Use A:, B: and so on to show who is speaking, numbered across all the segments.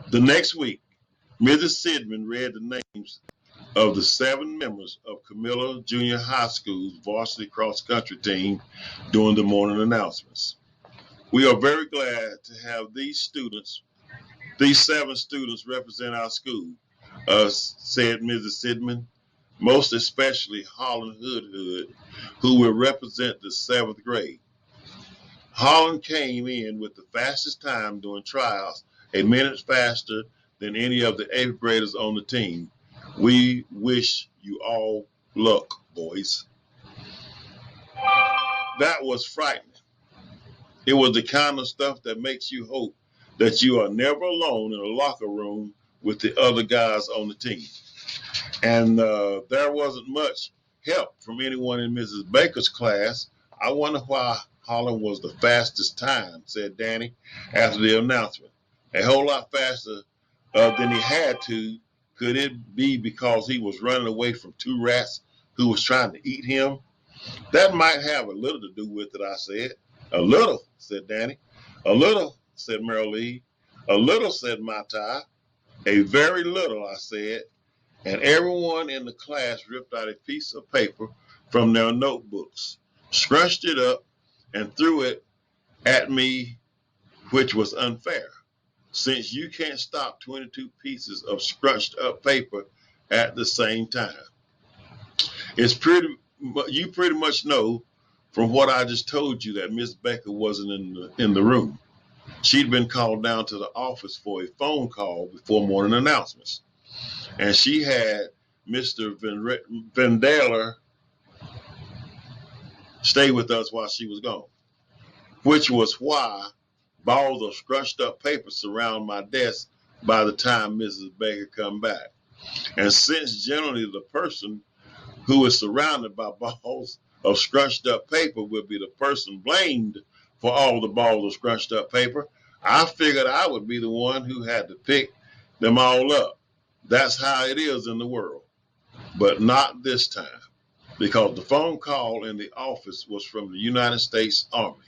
A: The next week, Mrs. Sidman read the names of the 7 members of Camilla Junior High School's varsity cross-country team during the morning announcements. We are very glad to have these 7 students represent our school, said Mrs. Sidman, most especially Holland Hood, who will represent the 7th grade. Holland came in with the fastest time during trials, a minute faster than any of the 8th graders on the team. We wish you all luck, boys. That was frightening. It was the kind of stuff that makes you hope that you are never alone in a locker room with the other guys on the team. And there wasn't much help from anyone in Mrs. Baker's class. I wonder why Holland was the fastest time, said Danny after the announcement. A whole lot faster than he had to. Could it be because he was running away from 2 rats who was trying to eat him? That might have a little to do with it, I said. A little, said Danny. A little, said Merrill Lee. A little, said Matai. A very little, I said. And everyone in the class ripped out a piece of paper from their notebooks, scrunched it up, and threw it at me, which was unfair, since you can't stop 22 pieces of scrunched up paper at the same time. You pretty much know from what I just told you that Miss Baker wasn't in the room. She'd been called down to the office for a phone call before morning announcements. And she had Mr. Vandaler stay with us while she was gone, which was why balls of scrunched up paper surround my desk by the time Mrs. Baker come back. And since generally the person who is surrounded by balls of scrunched up paper will be the person blamed for all the balls of scrunched up paper, I figured I would be the one who had to pick them all up. That's how it is in the world. But not this time, because the phone call in the office was from the United States Army.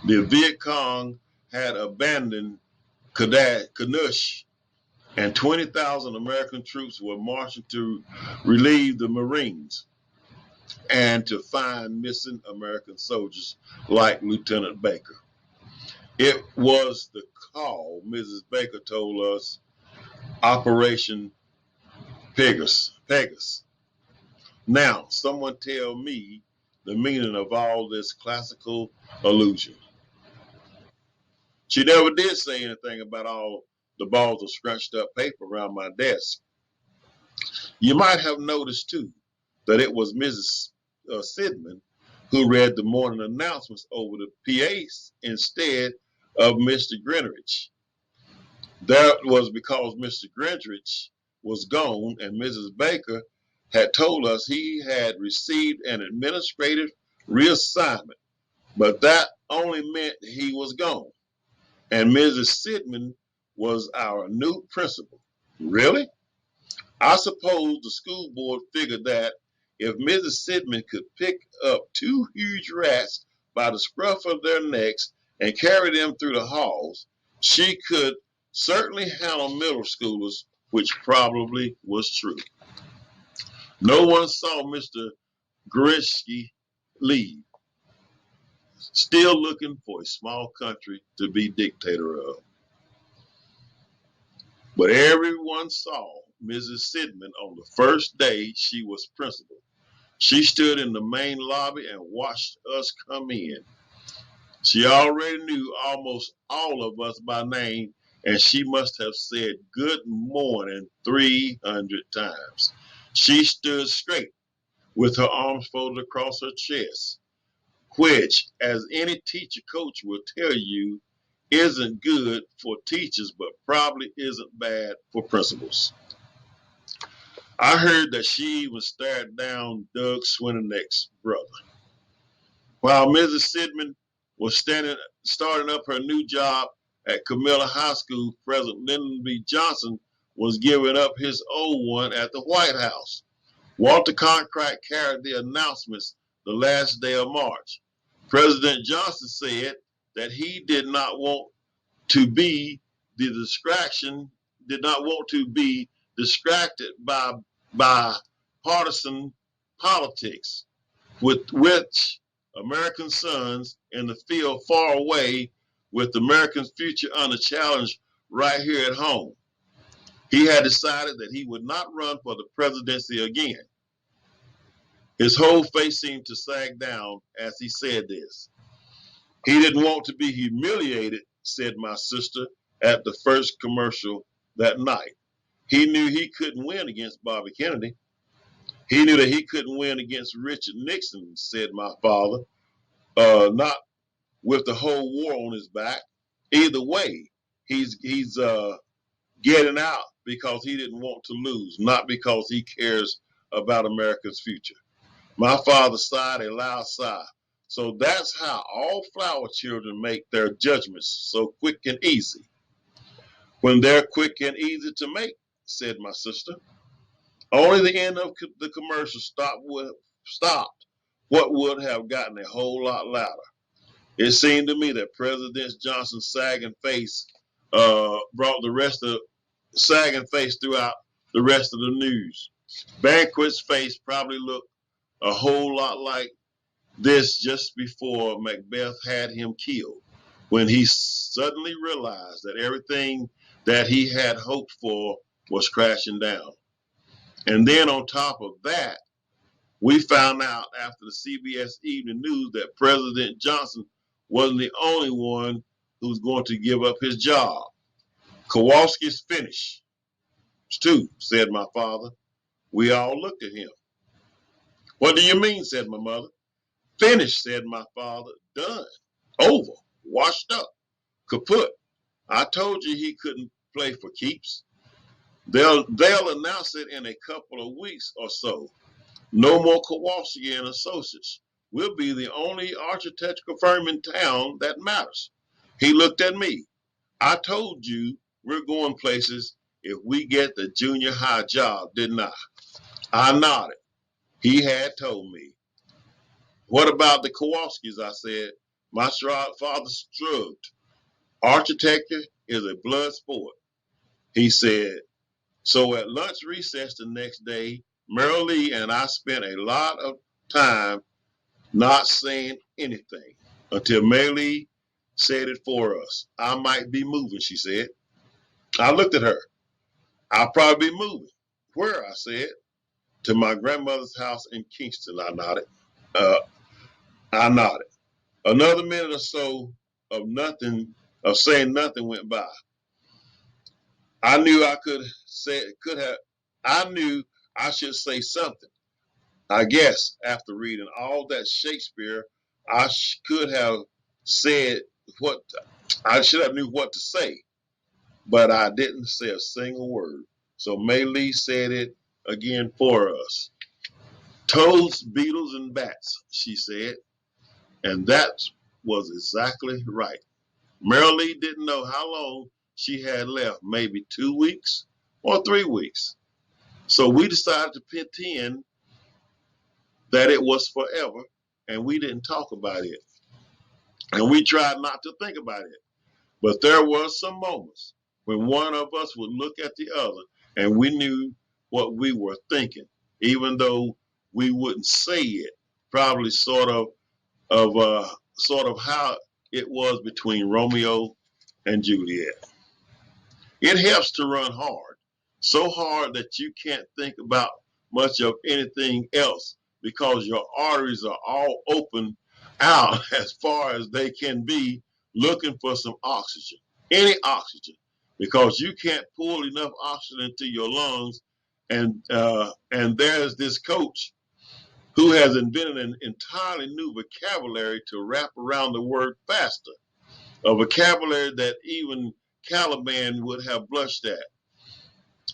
A: The Viet Cong had abandoned Kanush, and 20,000 American troops were marching to relieve the Marines and to find missing American soldiers like Lieutenant Baker. It was the call, Mrs. Baker told us, Operation Pegasus. Now, someone tell me the meaning of all this classical allusion. She never did say anything about all the balls of scrunched up paper around my desk. You might have noticed, too, that it was Mrs. Sidman who read the morning announcements over the PAs instead of Mr. Greenridge. That was because Mr. Greenridge was gone and Mrs. Baker had told us he had received an administrative reassignment, but that only meant he was gone. And Mrs. Sidman was our new principal. Really? I suppose the school board figured that if Mrs. Sidman could pick up 2 huge rats by the scruff of their necks and carry them through the halls, she could certainly handle middle schoolers, which probably was true. No one saw Mr. Grishke leave, still looking for a small country to be dictator of. But everyone saw Mrs. Sidman on the first day she was principal. She stood in the main lobby and watched us come in. She already knew almost all of us by name, and she must have said good morning 300 times. She stood straight with her arms folded across her chest, which, as any teacher coach will tell you, isn't good for teachers, but probably isn't bad for principals. I heard that she even stared down Doug Swinneneck's brother. While Mrs. Sidman was starting up her new job at Camilla High School, President Lyndon B. Johnson was giving up his old one at the White House. Walter Cronkite carried the announcements the last day of March. President Johnson said that he did not want to be the distraction, did not want to be distracted by partisan politics, with which American sons in the field far away, with America's future under challenge right here at home. He had decided that he would not run for the presidency again. His whole face seemed to sag down as he said this. He didn't want to be humiliated, said my sister at the first commercial that night. He knew he couldn't win against Bobby Kennedy. He knew that he couldn't win against Richard Nixon, said my father, not with the whole war on his back. Either way, he's getting out because he didn't want to lose, not because he cares about America's future. My father sighed a loud sigh. So that's how all flower children make their judgments so quick and easy. When they're quick and easy to make, said my sister. Only the end of the commercial stopped what would have gotten a whole lot louder. It seemed to me that President Johnson's sagging face brought the rest of sagging face throughout the rest of the news. Banquet's face probably looked a whole lot like this just before Macbeth had him killed, when he suddenly realized that everything that he had hoped for was crashing down. And then on top of that, we found out after the CBS Evening News that President Johnson wasn't the only one who was going to give up his job. Kowalski's finished, too, said my father. We all looked at him. What do you mean, said my mother. Finished, said my father. Done. Over. Washed up. Kaput. I told you he couldn't play for keeps. They'll announce it in a couple of weeks or so. No more Kowalski and Associates. We'll be the only architectural firm in town that matters. He looked at me. I told you we're going places if we get the junior high job, didn't I? I nodded. He had told me. What about the Kowalskis? I said. My father shrugged. Architecture is a blood sport. He said. So at lunch recess the next day, Merrill Lee and I spent a lot of time not saying anything until Mary Lee said it for us. I might be moving, she said. I looked at her. I'll probably be moving. Where? I said. To my grandmother's house in Kingston, I nodded. I nodded. Another minute or so of saying nothing went by. I knew I should say something. I guess after reading all that Shakespeare, I could have said I should have knew what to say, but I didn't say a single word. So Mei Lee said it again for us. Toads, beetles, and bats, she said, and that was exactly right. Merrill Lee didn't know how long she had left, maybe 2 weeks or 3 weeks. So we decided to pretend that it was forever, and we didn't talk about it. And we tried not to think about it. But there were some moments when one of us would look at the other and we knew what we were thinking, even though we wouldn't say it, probably sort of how it was between Romeo and Juliet. It helps to run hard, so hard that you can't think about much of anything else because your arteries are all open out as far as they can be, looking for some oxygen, any oxygen, because you can't pull enough oxygen into your lungs. And there's this coach who has invented an entirely new vocabulary to wrap around the word faster, a vocabulary that even Caliban would have blushed at.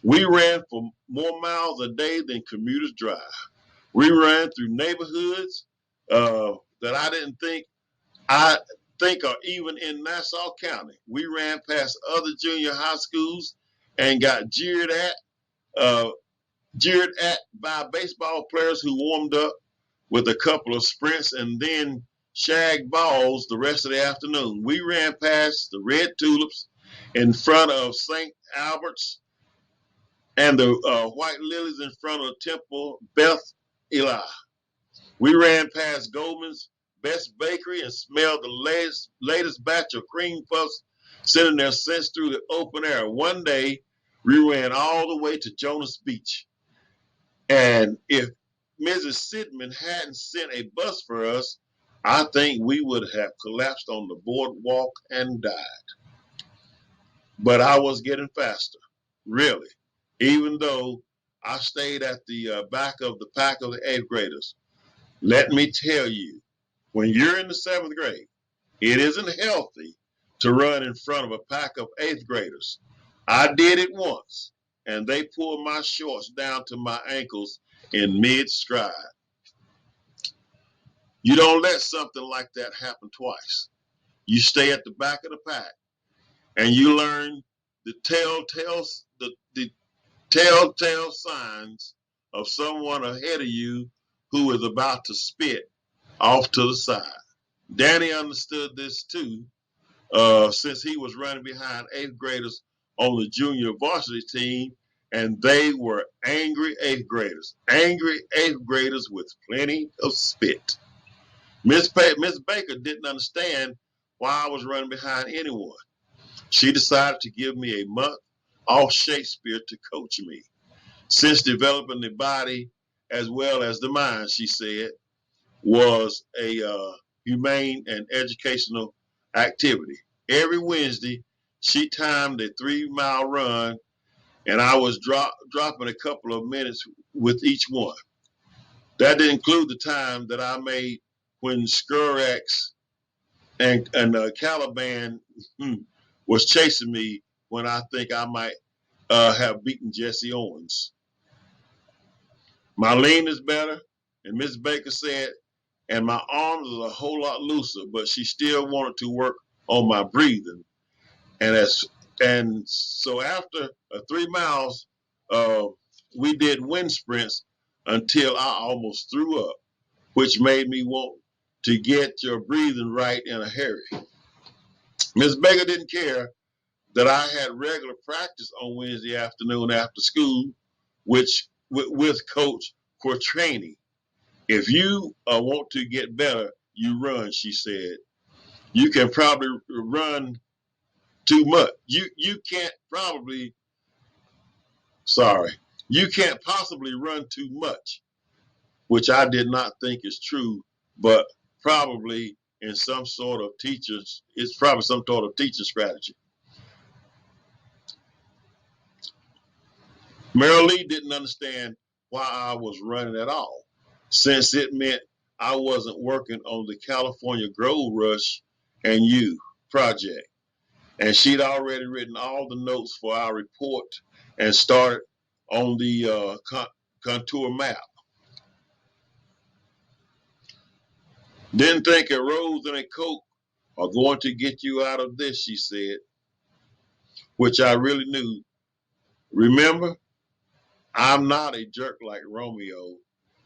A: We ran for more miles a day than commuters drive. We ran through neighborhoods that I think are even in Nassau County. We ran past other junior high schools and got jeered at by baseball players who warmed up with a couple of sprints and then shagged balls the rest of the afternoon. We ran past the red tulips in front of St. Albert's and the White Lilies in front of Temple Beth Eli. We ran past Goldman's Best Bakery and smelled the latest batch of cream puffs sending their scents through the open air. One day, we ran all the way to Jonas Beach. And if Mrs. Sidman hadn't sent a bus for us, I think we would have collapsed on the boardwalk and died. But I was getting faster, really, even though I stayed at the back of the pack of the eighth graders. Let me tell you, when you're in the seventh grade, it isn't healthy to run in front of a pack of eighth graders. I did it once, and they pulled my shorts down to my ankles in mid-stride. You don't let something like that happen twice. You stay at the back of the pack, and you learn the telltale signs of someone ahead of you who is about to spit off to the side. Danny understood this too, since he was running behind eighth graders on the junior varsity team, and they were angry eighth graders with plenty of spit. Miss Baker didn't understand why I was running behind anyone. She decided to give me a month off Shakespeare to coach me. Since developing the body as well as the mind, she said, was a humane and educational activity. Every Wednesday, she timed a 3-mile run, and I was dropping a couple of minutes with each one. That didn't include the time that I made when Skurax and Caliban was chasing me when I think I might have beaten Jesse Owens. My lean is better, and Miss Baker said, and my arms is a whole lot looser, but she still wanted to work on my breathing. And so after 3 miles, we did wind sprints until I almost threw up, which made me want to get your breathing right in a hurry. Miss Baker didn't care that I had regular practice on Wednesday afternoon after school, which with Coach Quatrani. If you want to get better, you run, she said. You can probably run too much. You can't possibly run too much, which I did not think is true, but probably in some sort of it's probably some sort of teaching strategy. Merrill Lee didn't understand why I was running at all, since it meant I wasn't working on the California Gold Rush and You project. And she'd already written all the notes for our report and started on the contour map. Didn't think a rose and a Coke are going to get you out of this, she said, which I really knew. Remember, I'm not a jerk like Romeo.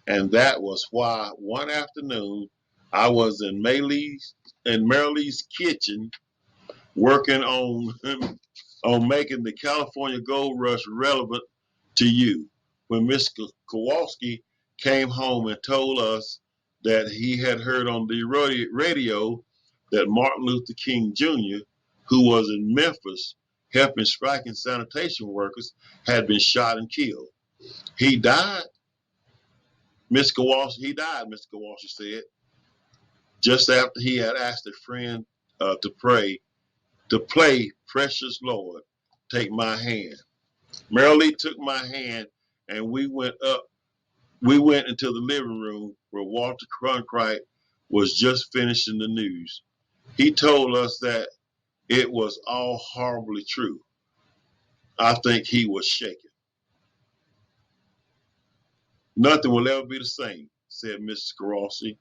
A: And that was why one afternoon I was in Marilee's kitchen working on making the California Gold Rush relevant to you. When Mr. Kowalski came home and told us that he had heard on the radio that Martin Luther King Jr., who was in Memphis helping striking sanitation workers, had been shot and killed. He died, Mr. Kowalski said, just after he had asked a friend to play Precious Lord, Take My Hand. Marilee took my hand and we went into the living room where Walter Cronkite was just finishing the news. He told us that it was all horribly true. I think he was shaken. Nothing will ever be the same, said Mrs. Kowalski.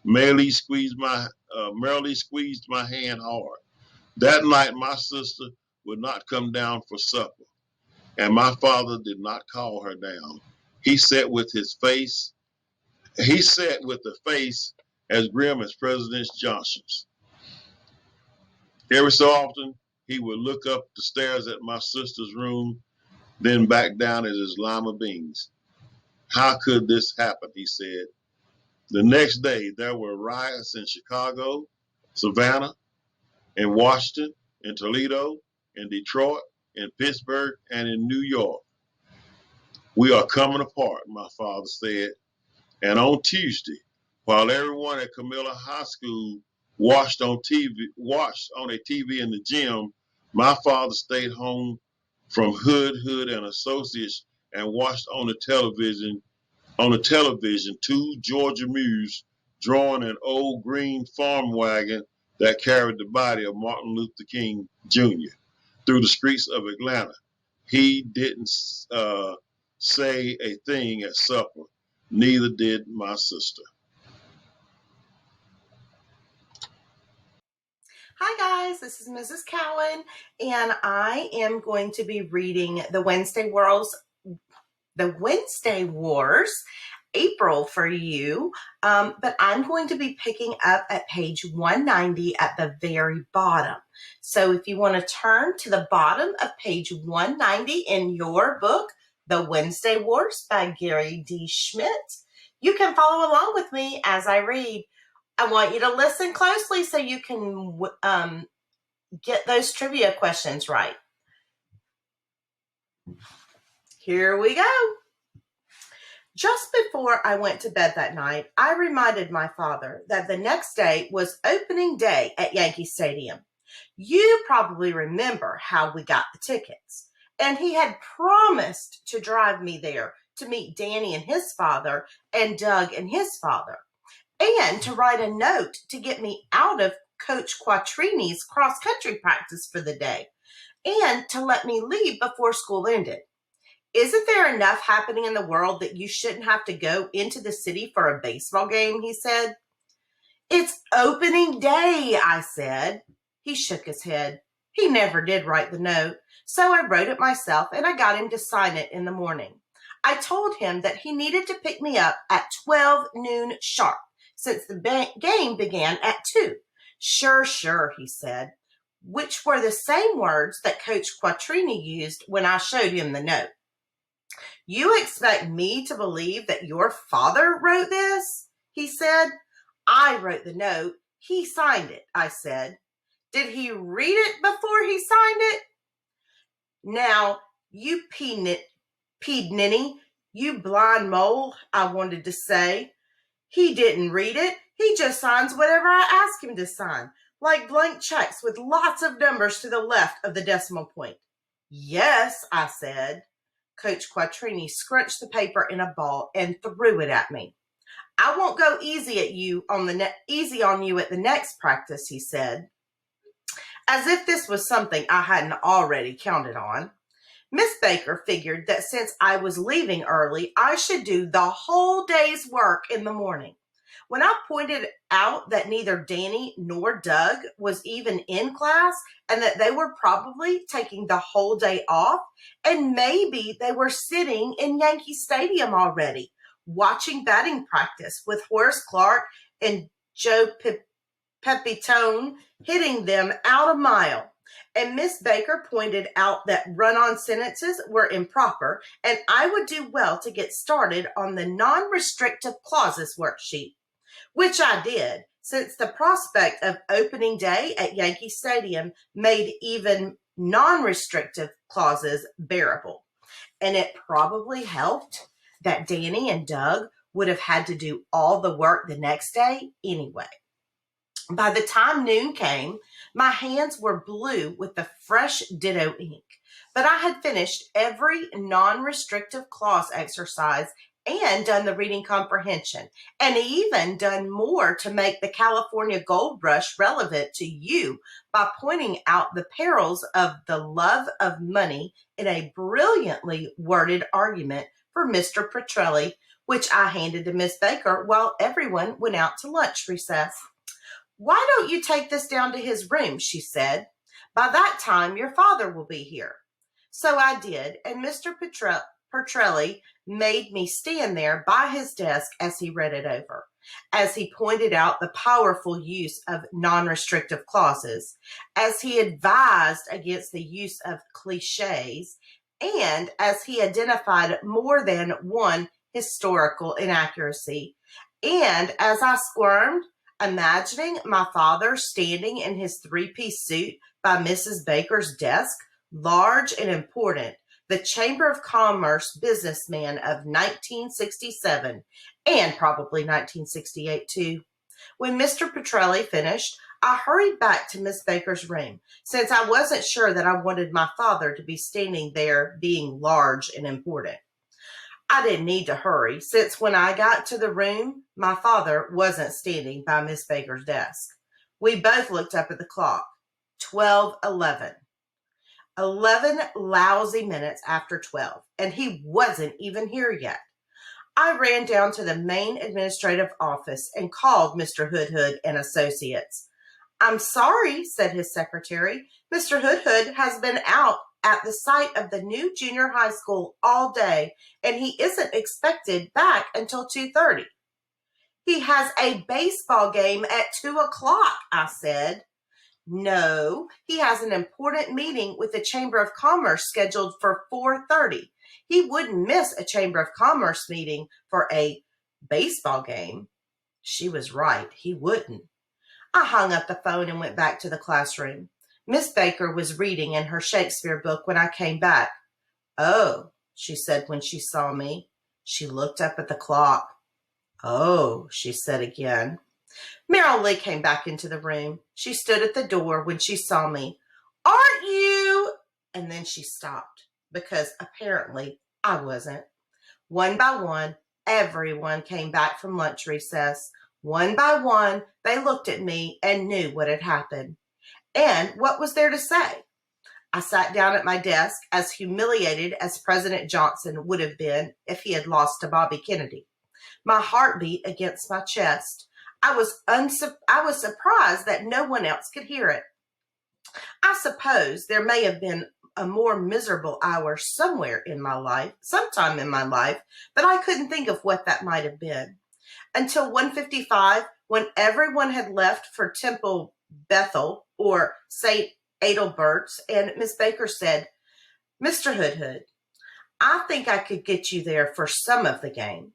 A: Marilee squeezed my hand hard. That night, my sister would not come down for supper, and my father did not call her down. He sat with a face as grim as President Johnson's. Every so often, he would look up the stairs at my sister's room, then back down at his lima beans. How could this happen? He said. The next day, there were riots in Chicago, Savannah, in Washington, in Toledo, in Detroit, in Pittsburgh, and in New York. We are coming apart, my father said. And on Tuesday, while everyone at Camilla High School watched on a TV in the gym, my father stayed home from Hood and Associates and watched on the television two Georgia mules drawing an old green farm wagon that carried the body of Martin Luther King Jr. through the streets of Atlanta. He didn't say a thing at supper. Neither did my sister.
B: Hi guys, this is Mrs. Cowan, and I am going to be reading the Wednesday Wars, April for you, but I'm going to be picking up at page 190 at the very bottom. So if you want to turn to the bottom of page 190 in your book, The Wednesday Wars by Gary D. Schmidt, you can follow along with me as I read. I want you to listen closely so you can get those trivia questions right. Here we go. Just before I went to bed that night, I reminded my father that the next day was opening day at Yankee Stadium. You probably remember how we got the tickets. And he had promised to drive me there to meet Danny and his father and Doug and his father, and to write a note to get me out of Coach Quattrini's cross-country practice for the day, and to let me leave before school ended. Isn't there enough happening in the world that you shouldn't have to go into the city for a baseball game? He said. It's opening day, I said. He shook his head. He never did write the note, so I wrote it myself and I got him to sign it in the morning. I told him that he needed to pick me up at 12 noon sharp, since the game began at 2. Sure, he said, which were the same words that Coach Quattrini used when I showed him the note. You expect me to believe that your father wrote this? He said. I wrote the note. He signed it, I said. Did he read it before he signed it? Now, you peed-ninny, you blind mole, I wanted to say. He didn't read it. He just signs whatever I ask him to sign, like blank checks with lots of numbers to the left of the decimal point. Yes, I said. Coach Quattrini scrunched the paper in a ball and threw it at me. I won't go easy on you at the next practice, he said, as if this was something I hadn't already counted on. Miss Baker figured that since I was leaving early, I should do the whole day's work in the morning. When I pointed out that neither Danny nor Doug was even in class and that they were probably taking the whole day off, and maybe they were sitting in Yankee Stadium already, watching batting practice with Horace Clark and Joe Pepitone hitting them out a mile. And Miss Baker pointed out that run-on sentences were improper, and I would do well to get started on the non-restrictive clauses worksheet, which I did, since the prospect of opening day at Yankee Stadium made even non-restrictive clauses bearable. And it probably helped that Danny and Doug would have had to do all the work the next day anyway. By the time noon came, my hands were blue with the fresh ditto ink, but I had finished every non-restrictive clause exercise and done the reading comprehension, and even done more to make the California Gold Rush relevant to you by pointing out the perils of the love of money in a brilliantly worded argument for Mr. Petrelli, which I handed to Miss Baker while everyone went out to lunch recess. Why don't you take this down to his room, she said. By that time, your father will be here. So I did, and Mr. Petrelli made me stand there by his desk as he read it over. as he pointed out the powerful use of non-restrictive clauses, as he advised against the use of cliches, and as he identified more than one historical inaccuracy. And as I squirmed, imagining my father standing in his three-piece suit by Mrs. Baker's desk, large and important, the Chamber of Commerce businessman of 1967, and probably 1968 too. When Mr. Petrelli finished, I hurried back to Miss Baker's room, since I wasn't sure that I wanted my father to be standing there being large and important. I didn't need to hurry, since when I got to the room, my father wasn't standing by Miss Baker's desk. We both looked up at the clock. 12:11. 11 lousy minutes after 12, and he wasn't even here yet. I ran down to the main administrative office and called Mr. Hoodhood and Associates. "I'm sorry," said his secretary. "Mr. Hoodhood has been out at the site of the new junior high school all day, and he isn't expected back until 2:30. "He has a baseball game at 2 o'clock, I said. "No, he has an important meeting with the Chamber of Commerce scheduled for 4:30. He wouldn't miss a Chamber of Commerce meeting for a baseball game." She was right. He wouldn't. I hung up the phone and went back to the classroom. Miss Baker was reading in her Shakespeare book when I came back. "Oh," she said when she saw me. She looked up at the clock. "Oh," she said again. Meryl Lee came back into the room. She stood at the door when she saw me. "Aren't you?" And then she stopped, because apparently I wasn't. One by one, everyone came back from lunch recess. One by one, they looked at me and knew what had happened. And what was there to say? I sat down at my desk, as humiliated as President Johnson would have been if he had lost to Bobby Kennedy. My heart beat against my chest. I was surprised that no one else could hear it. I suppose there may have been a more miserable hour sometime in my life, but I couldn't think of what that might have been. Until 1:55, when everyone had left for Temple Bethel or St. Adalbert's, and Miss Baker said, "Mr. Hoodhood, I think I could get you there for some of the game."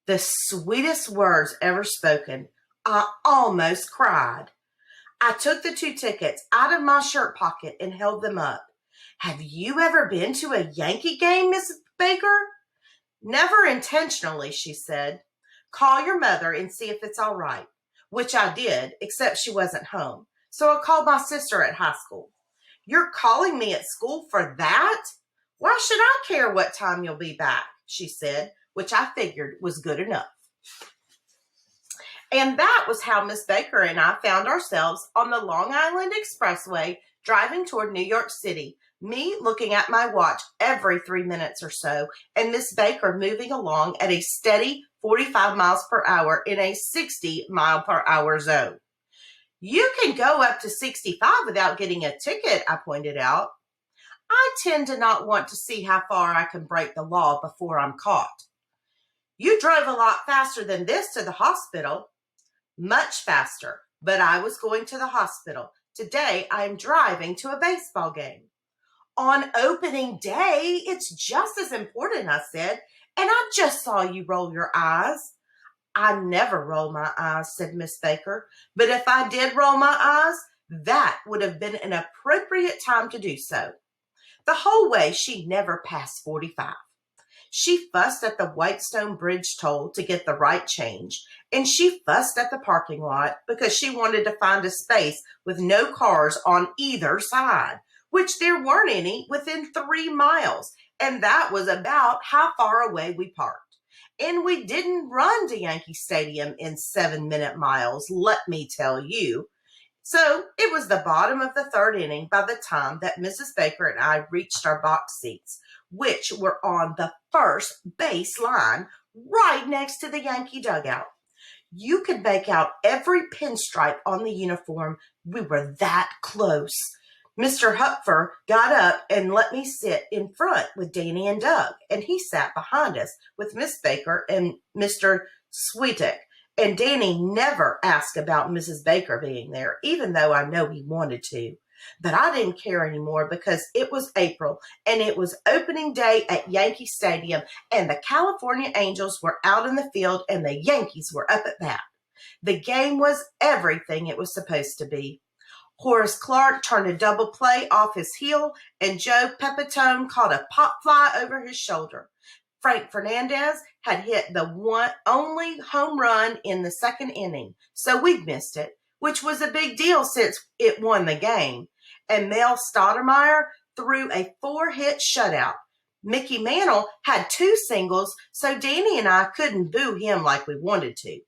B: The sweetest words ever spoken. I almost cried. I took the 2 tickets out of my shirt pocket and held them up. "Have you ever been to a Yankee game, Miss Baker?" "Never intentionally," she said. "Call your mother and see if it's all right," which I did, except she wasn't home. So I called my sister at high school. "You're calling me at school for that? Why should I care what time you'll be back?" she said, which I figured was good enough. And that was how Miss Baker and I found ourselves on the Long Island Expressway driving toward New York City, me looking at my watch every 3 minutes or so, and Miss Baker moving along at a steady 45 miles per hour in a 60-mile-per-hour zone. "You can go up to 65 without getting a ticket," I pointed out. "I tend to not want to see how far I can break the law before I'm caught." "You drove a lot faster than this to the hospital." "Much faster, but I was going to the hospital. Today I am driving to a baseball game." "On opening day, it's just as important," I said, "and I just saw you roll your eyes." "I never roll my eyes," said Miss Baker, "but if I did roll my eyes, that would have been an appropriate time to do so." The whole way she never passed 45. She fussed at the Whitestone Bridge toll to get the right change, and she fussed at the parking lot because she wanted to find a space with no cars on either side, which there weren't any within 3 miles, and that was about how far away we parked. And we didn't run to Yankee Stadium in 7-minute miles, let me tell you. So it was the bottom of the 3rd inning by the time that Mrs. Baker and I reached our box seats, which were on the first base line, right next to the Yankee dugout. You could make out every pinstripe on the uniform. We were that close. Mr. Hupfer got up and let me sit in front with Danny and Doug, and he sat behind us with Miss Baker and Mr. Sweetek. And Danny never asked about Mrs. Baker being there, even though I know he wanted to. But I didn't care anymore because it was April and it was opening day at Yankee Stadium, and the California Angels were out in the field and the Yankees were up at bat. The game was everything it was supposed to be. Horace Clark turned a double play off his heel, and Joe Pepitone caught a pop fly over his shoulder. Frank Fernandez had hit the only home run in the second inning, so we missed it, which was a big deal since it won the game. And Mel Stoudemire threw a 4-hit shutout. Mickey Mantle had 2 singles, so Danny and I couldn't boo him like we wanted to.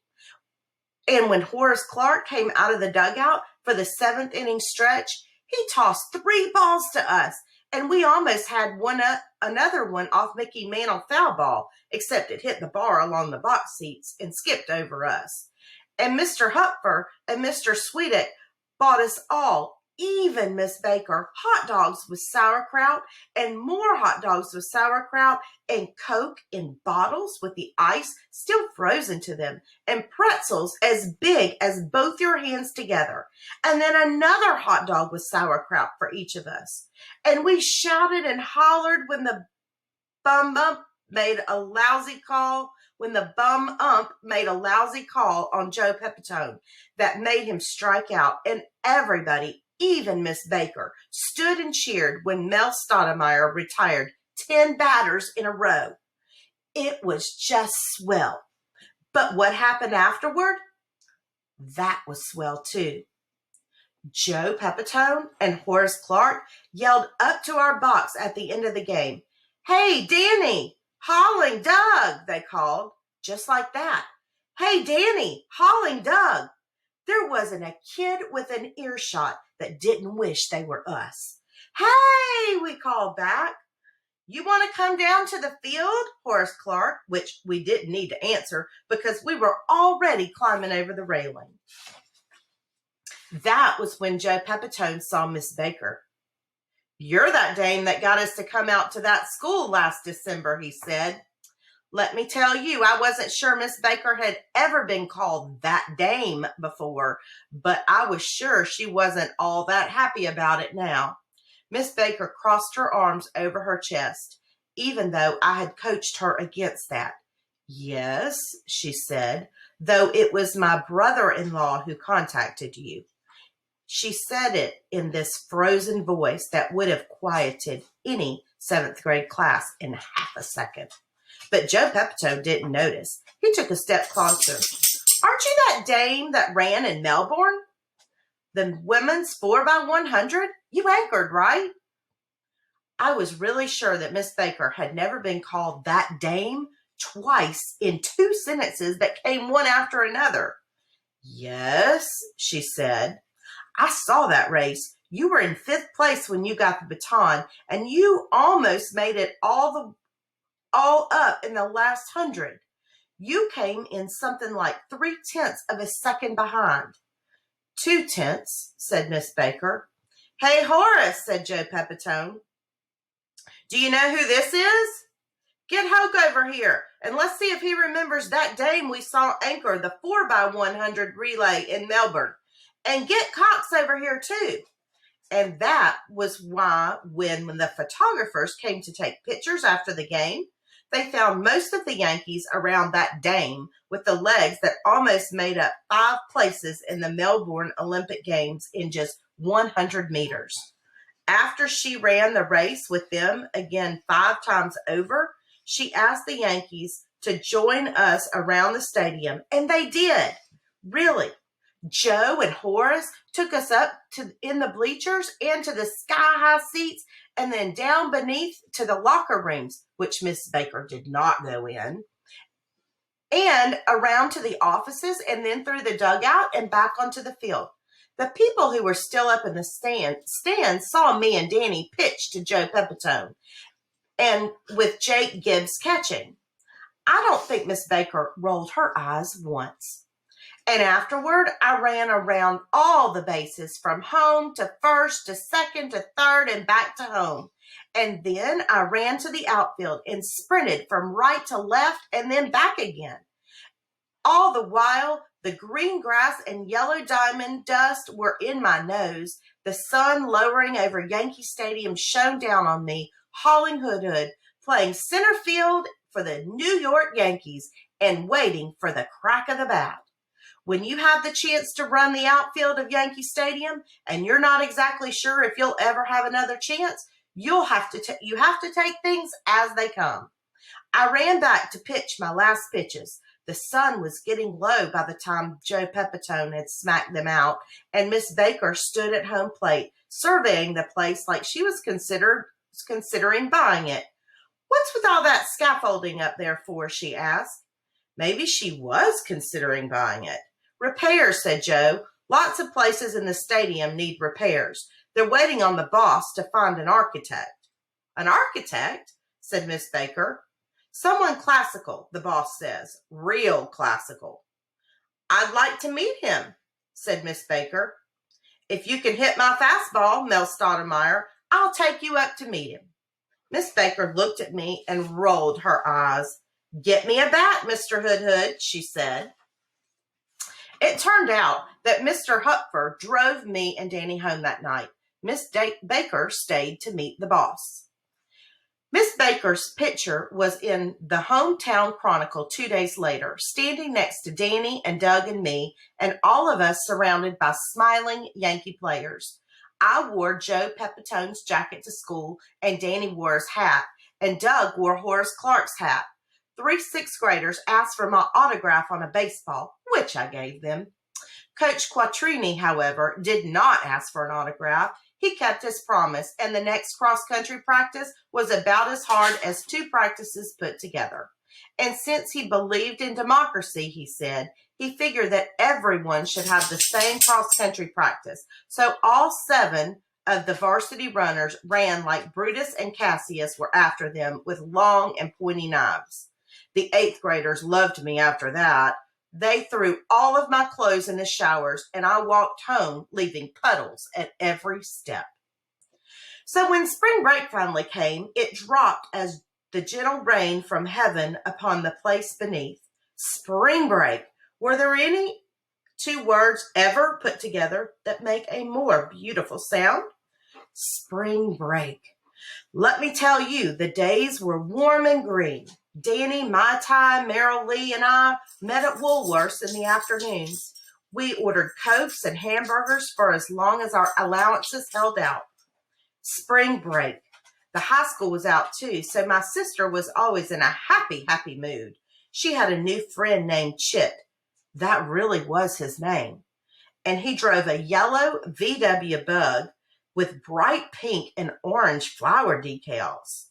B: And when Horace Clark came out of the dugout for the 7th inning stretch, he tossed 3 balls to us, and we almost had another one off Mickey Mantle foul ball, except it hit the bar along the box seats and skipped over us. And Mr. Hupfer and Mr. Sweetek bought us all, even Miss Baker, hot dogs with sauerkraut and more hot dogs with sauerkraut and Coke in bottles with the ice still frozen to them and pretzels as big as both your hands together. And then another hot dog with sauerkraut for each of us. And we shouted and hollered when the bum ump made a lousy call on Joe Pepitone that made him strike out, and everybody, even Miss Baker, stood and cheered when Mel Stoudemire retired 10 batters in a row. It was just swell. But what happened afterward? That was swell too. Joe Pepitone and Horace Clark yelled up to our box at the end of the game, "Hey, Danny, Hauling Doug," they called, just like that. "Hey, Danny, Hauling Doug." There wasn't a kid with an earshot that didn't wish they were us. "Hey," we called back. "You want to come down to the field?" Horace Clark, which we didn't need to answer because we were already climbing over the railing. That was when Joe Pepitone saw Miss Baker. "You're that dame that got us to come out to that school last December," he said. Let me tell you, I wasn't sure Miss Baker had ever been called that dame before, but I was sure she wasn't all that happy about it now. Miss Baker crossed her arms over her chest, even though I had coached her against that. "Yes," she said, "though it was my brother-in-law who contacted you." She said it in this frozen voice that would have quieted any 7th grade class in half a second. But Joe Pepitone didn't notice. He took a step closer. "Aren't you that dame that ran in Melbourne? The women's 4x100? You anchored, right?" I was really sure that Miss Baker had never been called that dame twice in 2 sentences that came one after another. "Yes," she said. "I saw that race. You were in 5th place when you got the baton, and you almost made it all up in the last 100. You came in something like 3/10 of a second behind." 2/10, said Miss Baker. "Hey, Horace," said Joe Pepitone. "Do you know who this is? Get Hoke over here, and let's see if he remembers that dame we saw anchor the 4x100 relay in Melbourne. And get Cox over here, too." And that was why when the photographers came to take pictures after the game, they found most of the Yankees around that dame with the legs that almost made up 5 places in the Melbourne Olympic Games in just 100 meters. After she ran the race with them again 5 times over, she asked the Yankees to join us around the stadium, and they did. Really. Joe and Horace took us up in the bleachers and to the sky-high seats, and then down beneath to the locker rooms, which Miss Baker did not go in, and around to the offices, and then through the dugout and back onto the field. The people who were still up in the stands saw me and Danny pitch to Joe Pepitone, and with Jake Gibbs catching. I don't think Miss Baker rolled her eyes once. And afterward, I ran around all the bases from home to first to second to third and back to home. And then I ran to the outfield and sprinted from right to left and then back again. All the while, the green grass and yellow diamond dust were in my nose. The sun lowering over Yankee Stadium shone down on me, hauling hood, playing center field for the New York Yankees and waiting for the crack of the bat. When you have the chance to run the outfield of Yankee Stadium and you're not exactly sure if you'll ever have another chance, you have to take things as they come. I ran back to pitch my last pitches. The sun was getting low by the time Joe Pepitone had smacked them out, and Miss Baker stood at home plate, surveying the place like she was considering buying it. "What's with all that scaffolding up there for?" she asked. Maybe she was considering buying it. "Repairs," said Joe. "Lots of places in the stadium need repairs. They're waiting on the boss to find an architect." "An architect?" said Miss Baker. "Someone classical, the boss says. Real classical." "I'd like to meet him," said Miss Baker. "If you can hit my fastball, Mel Stoudemire, I'll take you up to meet him." Miss Baker looked at me and rolled her eyes. "Get me a bat, Mr. Hood," she said. It turned out that Mr. Hupfer drove me and Danny home that night. Miss Baker stayed to meet the boss. Miss Baker's picture was in the Hometown Chronicle 2 days later, standing next to Danny and Doug and me, and all of us surrounded by smiling Yankee players. I wore Joe Pepitone's jacket to school, and Danny wore his hat, and Doug wore Horace Clarke's hat. 3 sixth graders asked for my autograph on a baseball, which I gave them. Coach Quattrini, however, did not ask for an autograph. He kept his promise, and the next cross-country practice was about as hard as 2 practices put together. And since he believed in democracy, he said, he figured that everyone should have the same cross-country practice. So all 7 of the varsity runners ran like Brutus and Cassius were after them with long and pointy knives. The 8th graders loved me after that. They threw all of my clothes in the showers, and I walked home, leaving puddles at every step. So when spring break finally came, it dropped as the gentle rain from heaven upon the place beneath. Spring break. Were there any 2 words ever put together that make a more beautiful sound? Spring break. Let me tell you, the days were warm and green. Danny, Mai Tai, Merrill Lee, and I met at Woolworth's in the afternoons. We ordered Cokes and hamburgers for as long as our allowances held out. Spring break. The high school was out too, so my sister was always in a happy mood. She had a new friend named Chit. That really was his name. And he drove a yellow VW Bug with bright pink and orange flower decals.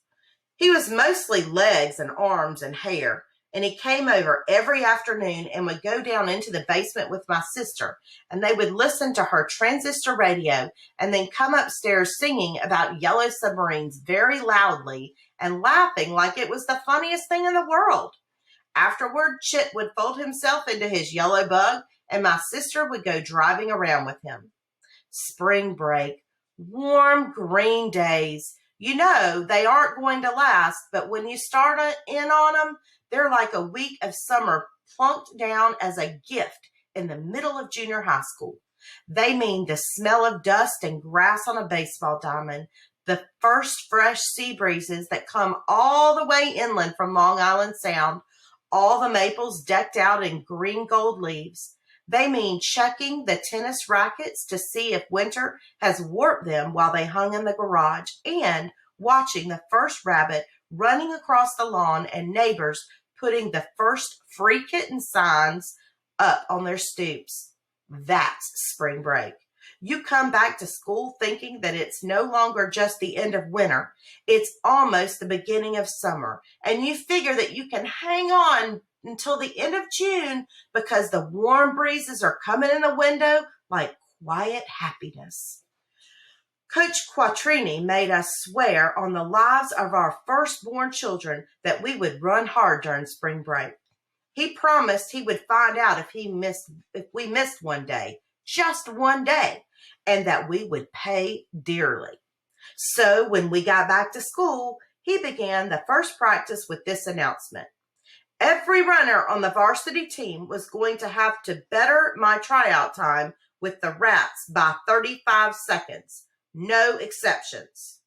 B: He was mostly legs and arms and hair, and he came over every afternoon and would go down into the basement with my sister, and they would listen to her transistor radio and then come upstairs singing about yellow submarines very loudly and laughing like it was the funniest thing in the world. Afterward, Chit would fold himself into his yellow Bug, and my sister would go driving around with him. Spring break. Warm, green days. You know they aren't going to last, but when you start in on them, they're like a week of summer plunked down as a gift in the middle of junior high school. They mean the smell of dust and grass on a baseball diamond, the first fresh sea breezes that come all the way inland from Long Island Sound, all the maples decked out in green gold leaves. They mean checking the tennis rackets to see if winter has warped them while they hung in the garage, and watching the first rabbit running across the lawn and neighbors putting the first free kitten signs up on their stoops. That's spring break. You come back to school thinking that it's no longer just the end of winter. It's almost the beginning of summer, and you figure that you can hang on until the end of June because the warm breezes are coming in the window like quiet happiness. Coach Quattrini made us swear on the lives of our firstborn children that we would run hard during spring break. He promised he would find out if we missed one day, just one day, and that we would pay dearly. So when we got back to school, he began the first practice with this announcement. Every runner on the varsity team was going to have to better my tryout time with the Rats by 35 seconds. No exceptions.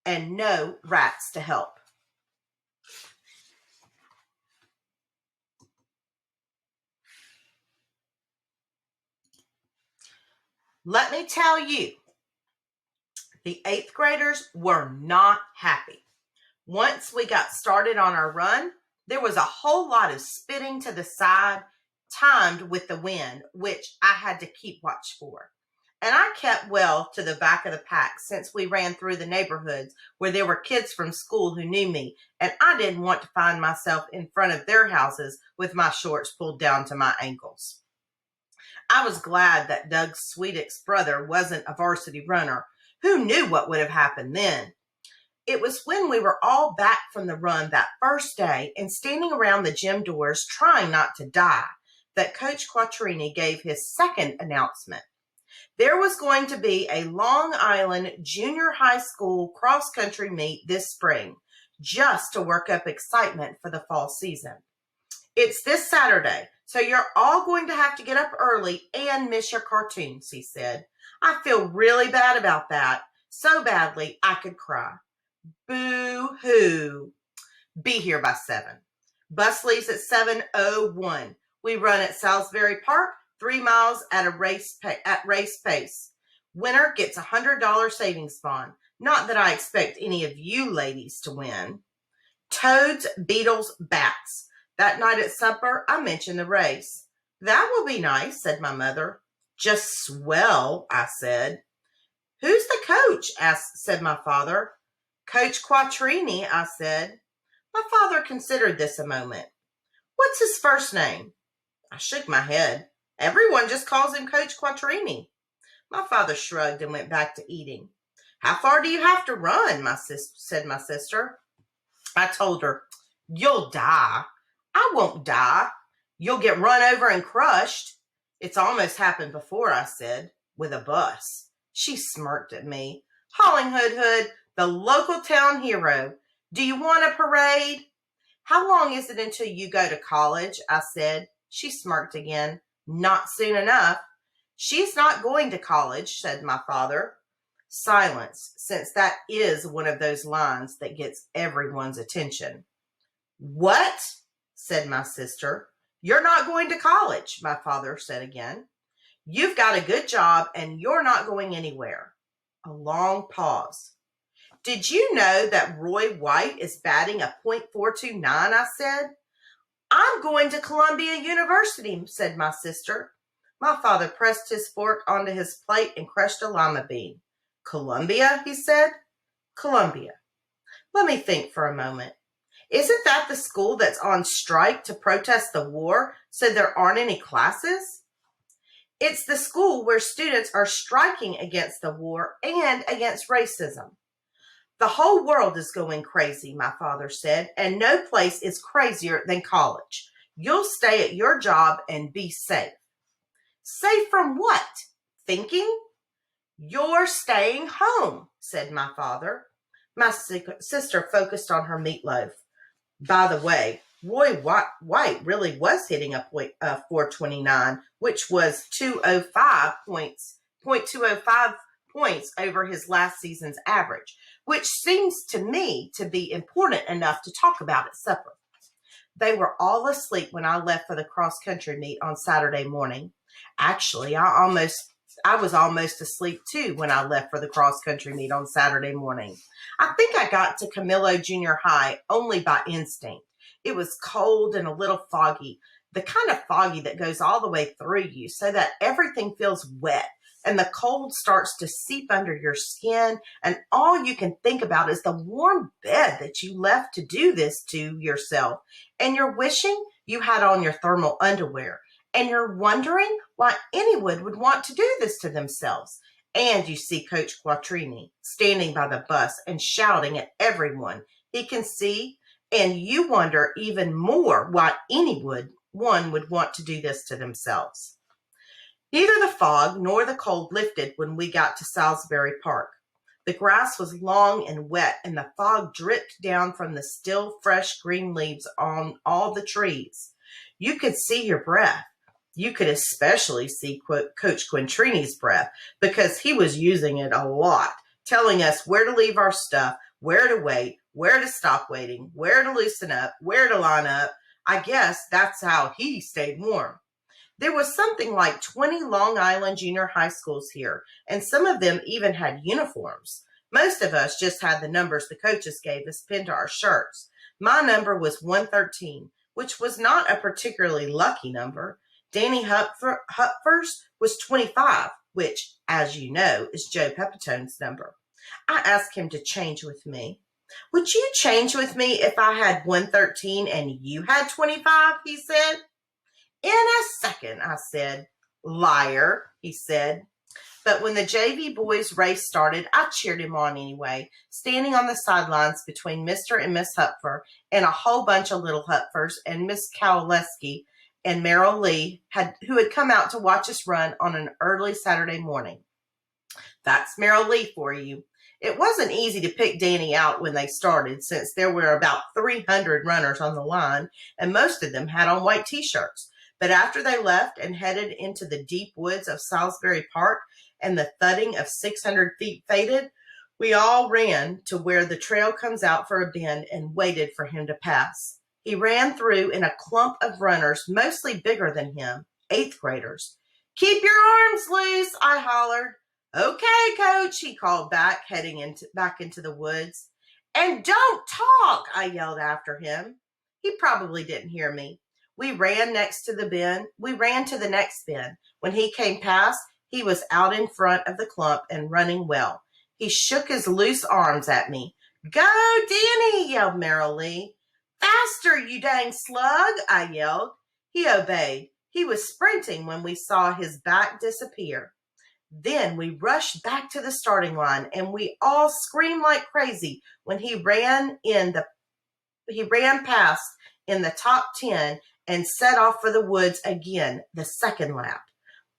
B: And no rats to help. Let me tell you, the 8th graders were not happy. Once we got started on our run, there was a whole lot of spitting to the side, timed with the wind, which I had to keep watch for. And I kept well to the back of the pack since we ran through the neighborhoods where there were kids from school who knew me, and I didn't want to find myself in front of their houses with my shorts pulled down to my ankles. I was glad that Doug Sweetick's brother wasn't a varsity runner. Who knew what would have happened then? It was when we were all back from the run that first day and standing around the gym doors trying not to die that Coach Quattrini gave his second announcement. There was going to be a Long Island junior high school cross-country meet this spring, just to work up excitement for the fall season. It's this Saturday, so you're all going to have to get up early and miss your cartoons, he said. I feel really bad about that, so badly I could cry. Boo-hoo. Be here by 7. Bus leaves at 7:01. We run at Salisbury Park, 3 miles at race pace. Winner gets a $100 savings bond. Not that I expect any of you ladies to win. Toads, beetles, bats. That night at supper, I mentioned the race. That will be nice, said my mother. Just swell, I said. Who's the coach? said my father. Coach Quattrini, I said. My father considered this a moment. What's his first name? I shook my head. Everyone just calls him Coach Quattrini. My father shrugged and went back to eating. How far do you have to run? said my sister. I told her, you'll die. I won't die. You'll get run over and crushed. It's almost happened before, I said, with a bus. She smirked at me. Hauling Hood, the local town hero. Do you want a parade? How long is it until you go to college? I said. She smirked again. Not soon enough. She's not going to college, said my father. Silence, since that is one of those lines that gets everyone's attention. What? Said my sister. You're not going to college, my father said again. You've got a good job and you're not going anywhere. A long pause. Did you know that Roy White is batting a .429, I said. I'm going to Columbia University, said my sister. My father pressed his fork onto his plate and crushed a lima bean. Columbia, he said. Columbia. Let me think for a moment. Isn't that the school that's on strike to protest the war so there aren't any classes? It's the school where students are striking against the war and against racism. The whole world is going crazy, my father said, and no place is crazier than college. You'll stay at your job and be safe. Safe from what? Thinking? You're staying home, said my father. My sister focused on her meatloaf. By the way, Roy White really was hitting a .429, which was 205 points, 0.205 points over his last season's average, which seems to me to be important enough to talk about at supper. They were all asleep when I left for the cross-country meet on Saturday morning. Actually, I was almost asleep too when I left for the cross-country meet on Saturday morning. I think I got to Camillo Junior High only by instinct. It was cold and a little foggy, the kind of foggy that goes all the way through you so that everything feels wet and the cold starts to seep under your skin, and all you can think about is the warm bed that you left to do this to yourself, and you're wishing you had on your thermal underwear, and you're wondering why anyone would want to do this to themselves. And you see Coach Quattrini standing by the bus and shouting at everyone he can see, and you wonder even more why anyone would want to do this to themselves. Neither the fog nor the cold lifted when we got to Salisbury Park. The grass was long and wet, and the fog dripped down from the still fresh green leaves on all the trees. You could see your breath. You could especially see Coach Quintrini's breath because he was using it a lot, telling us where to leave our stuff, where to wait, where to stop waiting, where to loosen up, where to line up. I guess that's how he stayed warm. There was something like 20 Long Island junior high schools here, and some of them even had uniforms. Most of us just had the numbers the coaches gave us pinned to our shirts. My number was 113, which was not a particularly lucky number. Danny Hupfer's was 25, which, as you know, is Joe Pepitone's number. I asked him to change with me. Would you change with me if I had 113 and you had 25? He said. In a second, I said. Liar, he said. But when the JV boys' race started, I cheered him on anyway, standing on the sidelines between Mr. and Miss Hupfer and a whole bunch of little Hupfers and Miss Kowaleski and Merrill Lee, who had come out to watch us run on an early Saturday morning. That's Merrill Lee for you. It wasn't easy to pick Danny out when they started, since there were about 300 runners on the line, and most of them had on white T-shirts. But after they left and headed into the deep woods of Salisbury Park and the thudding of 600 feet faded, we all ran to where the trail comes out for a bend and waited for him to pass. He ran through in a clump of runners, mostly bigger than him, 8th graders. Keep your arms loose, I hollered. Okay, Coach, he called back, heading back into the woods. And don't talk, I yelled after him. He probably didn't hear me. We ran to the next bend. When he came past, he was out in front of the clump and running well. He shook his loose arms at me. Go, Danny, yelled Merrill Lee. Faster, you dang slug, I yelled. He obeyed. He was sprinting when we saw his back disappear. Then we rushed back to the starting line, and we all screamed like crazy when he ran past in the top 10 and set off for the woods again, the second lap.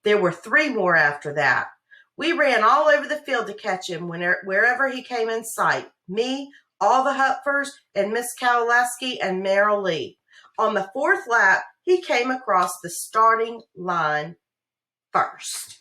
B: There were 3 more after that. We ran all over the field to catch him wherever he came in sight. Me, all the Hupfers, and Miss Kowaleski and Merrill Lee. On the 4th lap, he came across the starting line first.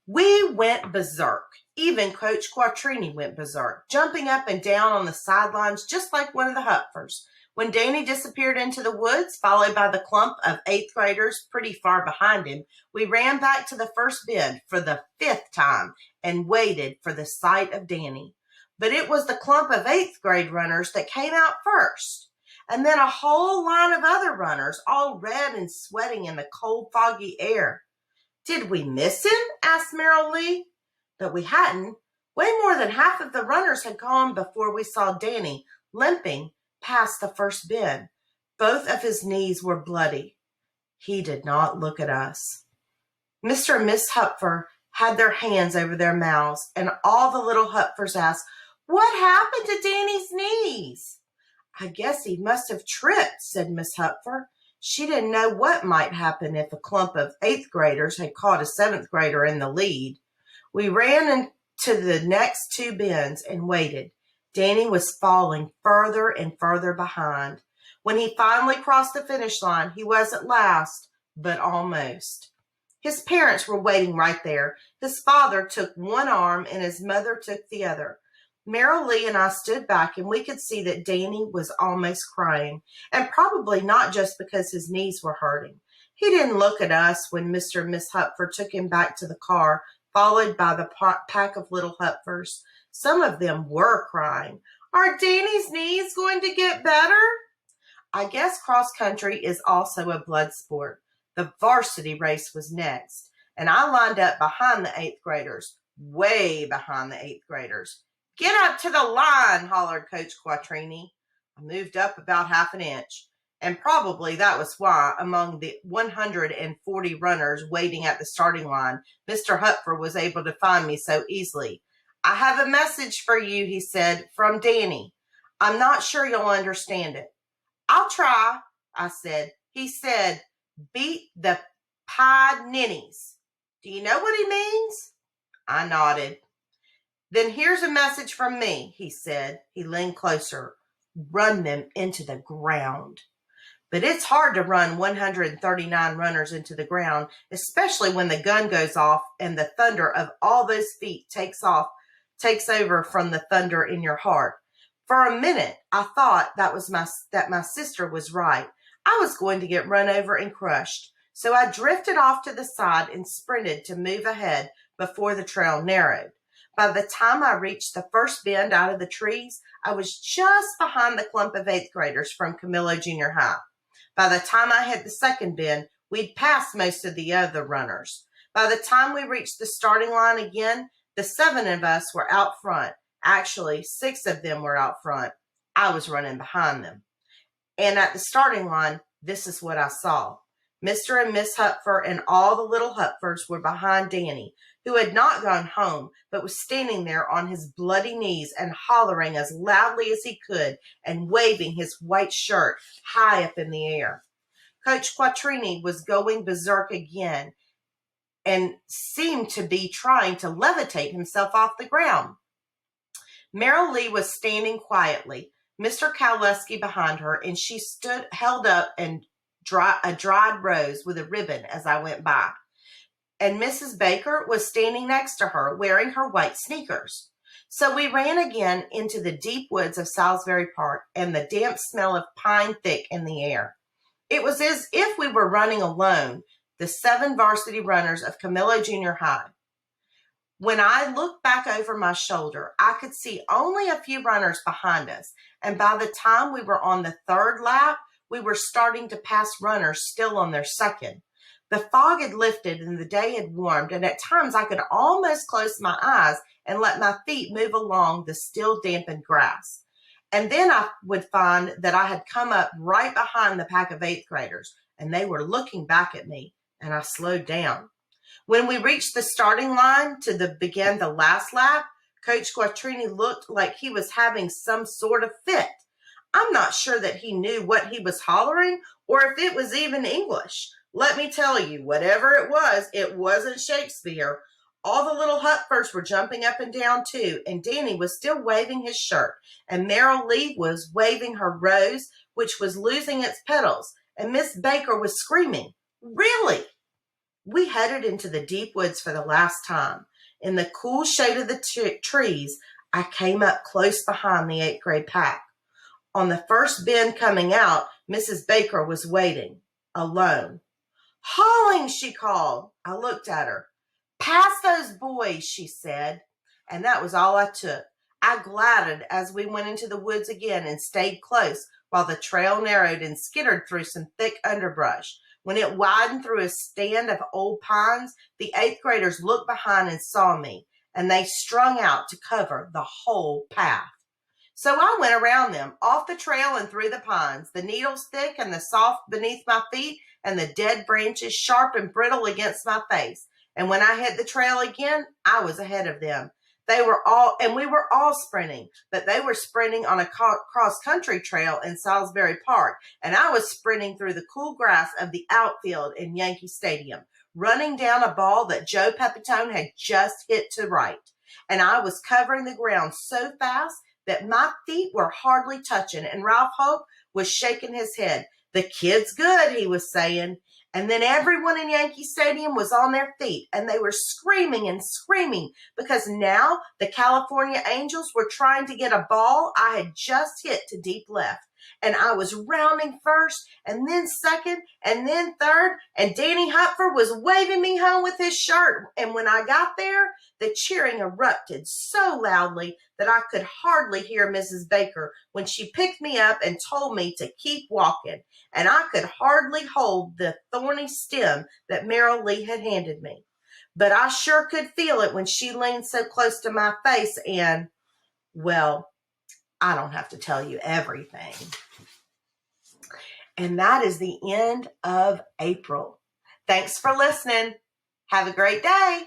B: We went berserk. Even Coach Quattrini went berserk, jumping up and down on the sidelines just like one of the Hupfers. When Danny disappeared into the woods, followed by the clump of 8th graders pretty far behind him, we ran back to the first bend for the 5th time and waited for the sight of Danny. But it was the clump of 8th grade runners that came out first, and then a whole line of other runners, all red and sweating in the cold, foggy air. Did we miss him? Asked Merrill Lee. But we hadn't. Way more than half of the runners had gone before we saw Danny limping past the first bend. Both of his knees were bloody. He did not look at us. Mr. and Miss Hupfer had their hands over their mouths, and all the little Hupfers asked, What happened to Danny's knees? I guess he must have tripped, said Miss Hupfer. She didn't know what might happen if a clump of 8th graders had caught a 7th grader in the lead. We ran into the next 2 bends and waited. Danny was falling further and further behind. When he finally crossed the finish line, he was at last, but almost. His parents were waiting right there. His father took one arm and his mother took the other. Merrill Lee and I stood back, and we could see that Danny was almost crying, and probably not just because his knees were hurting. He didn't look at us when Mr. and Miss Hupfer took him back to the car, followed by the pack of little Hupfers. Some of them were crying. Are Danny's knees going to get better? I guess cross country is also a blood sport. The varsity race was next, and I lined up behind the 8th graders, way behind the 8th graders. Get up to the line, hollered Coach Quattrini. I moved up about half an inch, and probably that was why, among the 140 runners waiting at the starting line, Mr. Hupfer was able to find me so easily. I have a message for you, he said, from Danny. I'm not sure you'll understand it. I'll try, I said. He said, beat the Pied Ninnies. Do you know what he means? I nodded. Then here's a message from me, he said. He leaned closer. Run them into the ground. But it's hard to run 139 runners into the ground, especially when the gun goes off and the thunder of all those feet takes over from the thunder in your heart. For a minute, I thought that my sister was right. I was going to get run over and crushed. So I drifted off to the side and sprinted to move ahead before the trail narrowed. By the time I reached the first bend out of the trees, I was just behind the clump of 8th graders from Camillo Junior High. By the time I hit the second bend, we'd passed most of the other runners. By the time we reached the starting line again, the 7 of us were out front. Actually, 6 of them were out front. I was running behind them. And at the starting line, this is what I saw. Mr. and Miss Hupfer and all the little Hupfers were behind Danny, who had not gone home, but was standing there on his bloody knees and hollering as loudly as he could and waving his white shirt high up in the air. Coach Quattrini was going berserk again and seemed to be trying to levitate himself off the ground. Merrill Lee was standing quietly, Mr. Kowaleski behind her, and she stood held up and a dried rose with a ribbon as I went by. And Mrs. Baker was standing next to her, wearing her white sneakers. So we ran again into the deep woods of Salisbury Park and the damp smell of pine thick in the air. It was as if we were running alone, the 7 varsity runners of Camillo Junior High. When I looked back over my shoulder, I could see only a few runners behind us, and by the time we were on the 3rd lap, we were starting to pass runners still on their 2nd. The fog had lifted and the day had warmed, and at times I could almost close my eyes and let my feet move along the still dampened grass. And then I would find that I had come up right behind the pack of 8th graders, and they were looking back at me, and I slowed down. When we reached the starting line to begin the last lap, Coach Quattrini looked like he was having some sort of fit. I'm not sure that he knew what he was hollering or if it was even English. Let me tell you, whatever it wasn't Shakespeare. All the little Hupfers were jumping up and down too, and Danny was still waving his shirt, and Merrill Lee was waving her rose, which was losing its petals, and Miss Baker was screaming, "Really?" We headed into the deep woods for the last time. In the cool shade of the trees, I came up close behind the 8th grade pack. On the first bend coming out, Mrs. Baker was waiting, alone. "Hauling," she called. I looked at her. "Pass those boys," she said. And that was all I took. I glided as we went into the woods again and stayed close while the trail narrowed and skittered through some thick underbrush. When it widened through a stand of old pines, the 8th graders looked behind and saw me, and they strung out to cover the whole path. So I went around them, off the trail and through the pines, the needles thick and the soft beneath my feet, and the dead branches sharp and brittle against my face. And when I hit the trail again, I was ahead of them. We were all sprinting, but they were sprinting on a cross-country trail in Salisbury Park, and I was sprinting through the cool grass of the outfield in Yankee Stadium, running down a ball that Joe Pepitone had just hit to right. And I was covering the ground so fast that my feet were hardly touching, and Ralph Hope was shaking his head. "The kid's good," he was saying. And then everyone in Yankee Stadium was on their feet, and they were screaming and screaming because now the California Angels were trying to get a ball I had just hit to deep left. And I was rounding first, and then second, and then third, and Danny Hupfer was waving me home with his shirt. And when I got there, the cheering erupted so loudly that I could hardly hear Mrs. Baker when she picked me up and told me to keep walking. And I could hardly hold the thorny stem that Merrill Lee had handed me. But I sure could feel it when she leaned so close to my face and, well, I don't have to tell you everything. And that is the end of April. Thanks for listening. Have a great day.